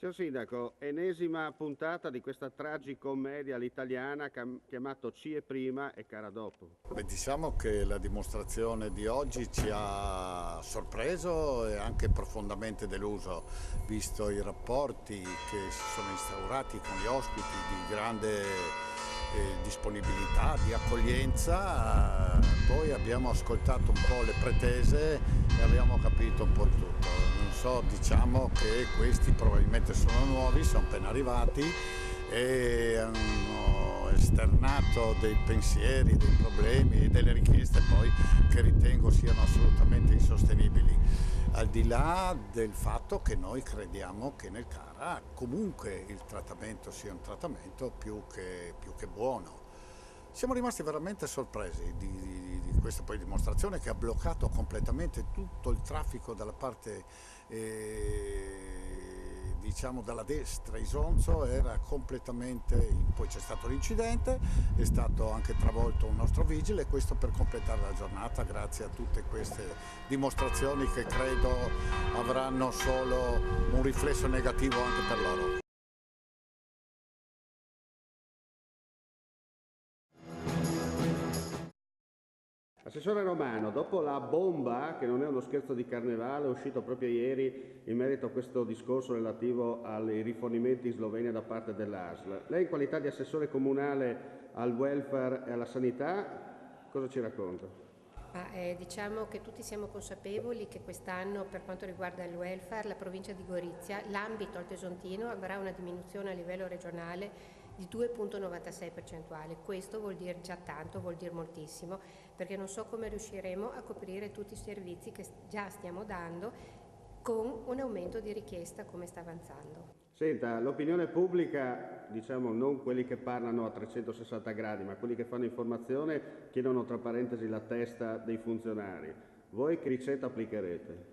Signor Sindaco, ennesima puntata di questa tragicommedia all'italiana chiamato Ci è prima e cara dopo. Beh, diciamo che la dimostrazione di oggi ci ha sorpreso e anche profondamente deluso, visto i rapporti che si sono instaurati con gli ospiti di grande disponibilità, di accoglienza. Poi abbiamo ascoltato un po' le pretese e abbiamo capito un po' tutto. Non so, diciamo che questi probabilmente sono nuovi, sono appena arrivati e hanno esternato dei pensieri, dei problemi e delle richieste poi che ritengo siano assolutamente insostenibili, al di là del fatto che noi crediamo che nel CARA comunque il trattamento sia un trattamento più che buono. Siamo rimasti veramente sorpresi di questa poi dimostrazione che ha bloccato completamente tutto il traffico dalla parte diciamo dalla destra. Isonzo era completamente, poi c'è stato l'incidente, è stato anche travolto un nostro vigile, e questo per completare la giornata, grazie a tutte queste dimostrazioni che credo avranno solo un riflesso negativo anche per loro. Assessore Romano, dopo la bomba, che non è uno scherzo di carnevale, è uscito proprio ieri in merito a questo discorso relativo ai rifornimenti in Slovenia da parte dell'ASL, lei in qualità di assessore comunale al welfare e alla sanità, cosa ci racconta? Diciamo che tutti siamo consapevoli che quest'anno, per quanto riguarda il welfare, la provincia di Gorizia, l'ambito altoesontino, avrà una diminuzione a livello regionale di 2,96 percentuale. Questo vuol dire già tanto, vuol dire moltissimo, perché non so come riusciremo a coprire tutti i servizi che già stiamo dando con un aumento di richiesta come sta avanzando. Senta, l'opinione pubblica, diciamo non quelli che parlano a 360 gradi, ma quelli che fanno informazione, chiedono tra parentesi la testa dei funzionari. Voi che ricetta applicherete?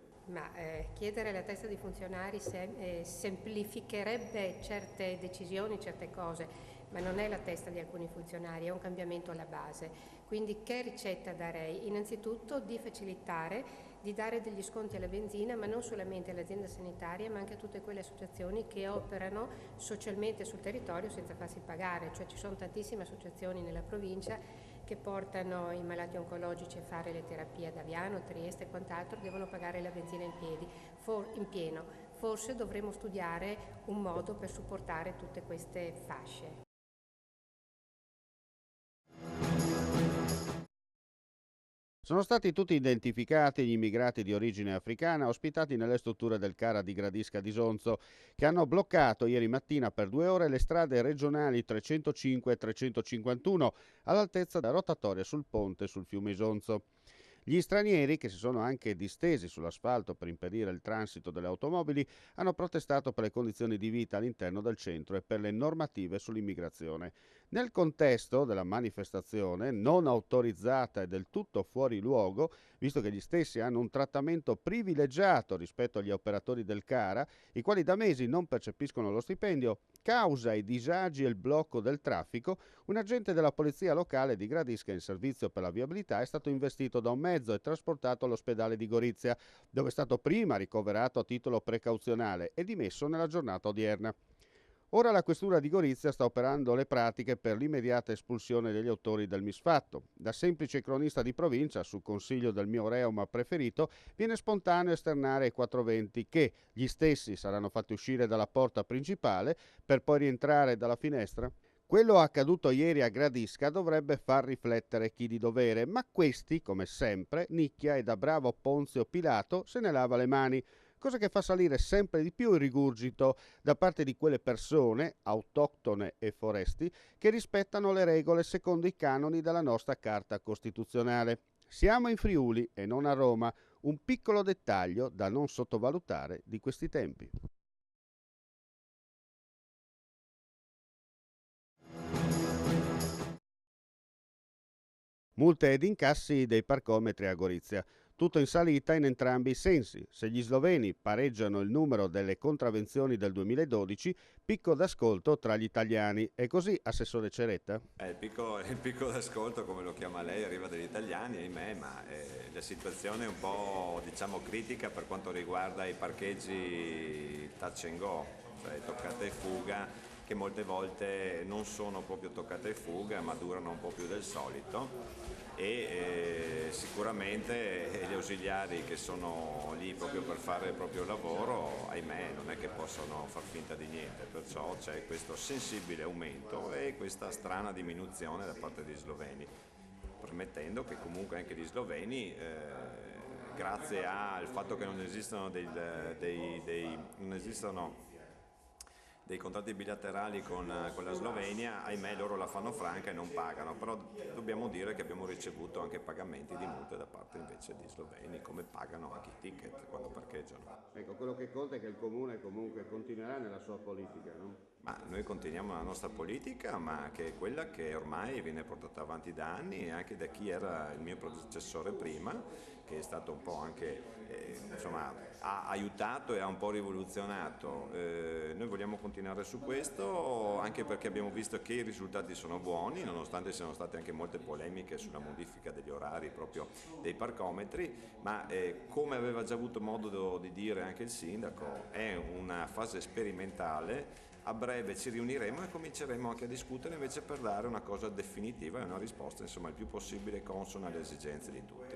Chiedere la testa dei funzionari semplificherebbe certe decisioni, certe cose, ma non è la testa di alcuni funzionari, è un cambiamento alla base. Quindi che ricetta darei? Innanzitutto di facilitare, di dare degli sconti alla benzina, ma non solamente all'azienda sanitaria, ma anche a tutte quelle associazioni che operano socialmente sul territorio senza farsi pagare. Cioè ci sono tantissime associazioni nella provincia che portano i malati oncologici a fare le terapie ad Aviano, Trieste e quant'altro, devono pagare la benzina in pieno. Forse dovremmo studiare un modo per supportare tutte queste fasce. Sono stati tutti identificati gli immigrati di origine africana ospitati nelle strutture del CARA di Gradisca di Isonzo, che hanno bloccato ieri mattina per 2 ore le strade regionali 305 e 351 all'altezza della rotatoria sul ponte sul fiume Isonzo. Gli stranieri, che si sono anche distesi sull'asfalto per impedire il transito delle automobili, hanno protestato per le condizioni di vita all'interno del centro e per le normative sull'immigrazione. Nel contesto della manifestazione, non autorizzata e del tutto fuori luogo, visto che gli stessi hanno un trattamento privilegiato rispetto agli operatori del CARA, i quali da mesi non percepiscono lo stipendio, causa i disagi e il blocco del traffico, un agente della polizia locale di Gradisca in servizio per la viabilità è stato investito da un mezzo e trasportato all'ospedale di Gorizia, dove è stato prima ricoverato a titolo precauzionale e dimesso nella giornata odierna. Ora la questura di Gorizia sta operando le pratiche per l'immediata espulsione degli autori del misfatto. Da semplice cronista di provincia, su consiglio del mio reuma preferito, viene spontaneo esternare ai 420 che gli stessi saranno fatti uscire dalla porta principale per poi rientrare dalla finestra. Quello accaduto ieri a Gradisca dovrebbe far riflettere chi di dovere, ma questi, come sempre, nicchia e da bravo Ponzio Pilato se ne lava le mani, cosa che fa salire sempre di più il rigurgito da parte di quelle persone, autoctone e foresti, che rispettano le regole secondo i canoni della nostra Carta Costituzionale. Siamo in Friuli e non a Roma, un piccolo dettaglio da non sottovalutare di questi tempi. Multe ed incassi dei parcometri a Gorizia. Tutto in salita in entrambi i sensi. Se gli sloveni pareggiano il numero delle contravvenzioni del 2012, picco d'ascolto tra gli italiani. È così, Assessore Ceretta? Il picco d'ascolto, come lo chiama lei, arriva dagli italiani, ahimè, ma la situazione è un po', diciamo, critica per quanto riguarda i parcheggi touch and go. cioè toccata e fuga, che molte volte non sono proprio toccata e fuga, ma durano un po' più del solito. E sicuramente gli ausiliari che sono lì proprio per fare il proprio lavoro, ahimè, non è che possono far finta di niente, perciò c'è questo sensibile aumento e questa strana diminuzione da parte degli sloveni, permettendo che comunque anche gli sloveni, grazie al fatto che non esistono dei contratti bilaterali con la Slovenia, ahimè loro la fanno franca e non pagano, però dobbiamo dire che abbiamo ricevuto anche pagamenti di multe da parte invece di sloveni, come pagano anche i ticket quando parcheggiano. Ecco, quello che conta è che il Comune comunque continuerà nella sua politica, no? Ma noi continuiamo la nostra politica, ma che è quella che ormai viene portata avanti da anni e anche da chi era il mio predecessore prima, che è stato un po' anche, ha aiutato e ha un po' rivoluzionato. Noi vogliamo continuare su questo, anche perché abbiamo visto che i risultati sono buoni, nonostante siano state anche molte polemiche sulla modifica degli orari proprio dei parcometri, ma come aveva già avuto modo di dire anche il sindaco, è una fase sperimentale. A breve ci riuniremo e cominceremo anche a discutere invece per dare una cosa definitiva e una risposta il più possibile consona alle esigenze di tutti.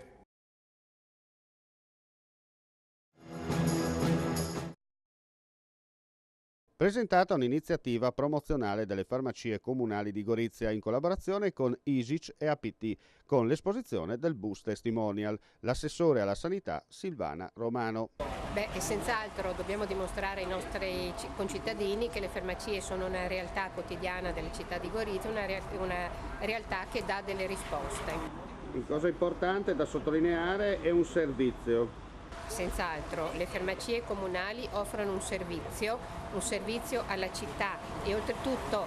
Presentata un'iniziativa promozionale delle farmacie comunali di Gorizia in collaborazione con ISIC e APT, con l'esposizione del bus testimonial. L'assessore alla sanità Silvana Romano. Senz'altro dobbiamo dimostrare ai nostri concittadini che le farmacie sono una realtà quotidiana della città di Gorizia, una realtà che dà delle risposte. Una cosa importante da sottolineare è un servizio. Senz'altro, le farmacie comunali offrono un servizio alla città e oltretutto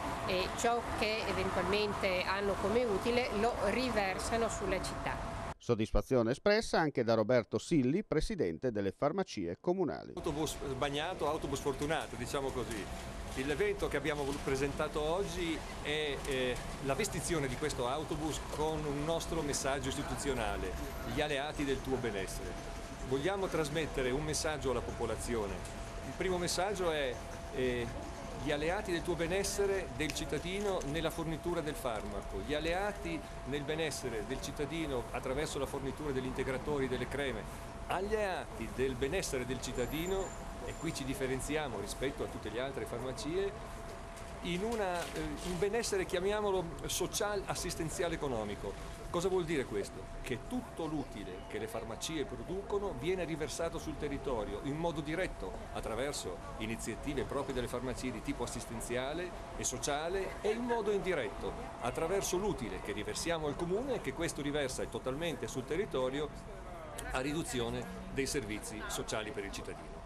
ciò che eventualmente hanno come utile lo riversano sulla città. Soddisfazione espressa anche da Roberto Silli, presidente delle farmacie comunali. Autobus sbagnato, autobus fortunato, diciamo così. L'evento che abbiamo presentato oggi è la vestizione di questo autobus con un nostro messaggio istituzionale, gli alleati del tuo benessere. Vogliamo trasmettere un messaggio alla popolazione. Il primo messaggio è gli alleati del tuo benessere del cittadino nella fornitura del farmaco, gli alleati nel benessere del cittadino attraverso la fornitura degli integratori, delle creme, alleati del benessere del cittadino, e qui ci differenziamo rispetto a tutte le altre farmacie, in un benessere, chiamiamolo, social, assistenziale, economico. Cosa vuol dire questo? Che tutto l'utile che le farmacie producono viene riversato sul territorio in modo diretto attraverso iniziative proprie delle farmacie di tipo assistenziale e sociale, e in modo indiretto attraverso l'utile che riversiamo al comune e che questo riversa totalmente sul territorio a riduzione dei servizi sociali per il cittadino.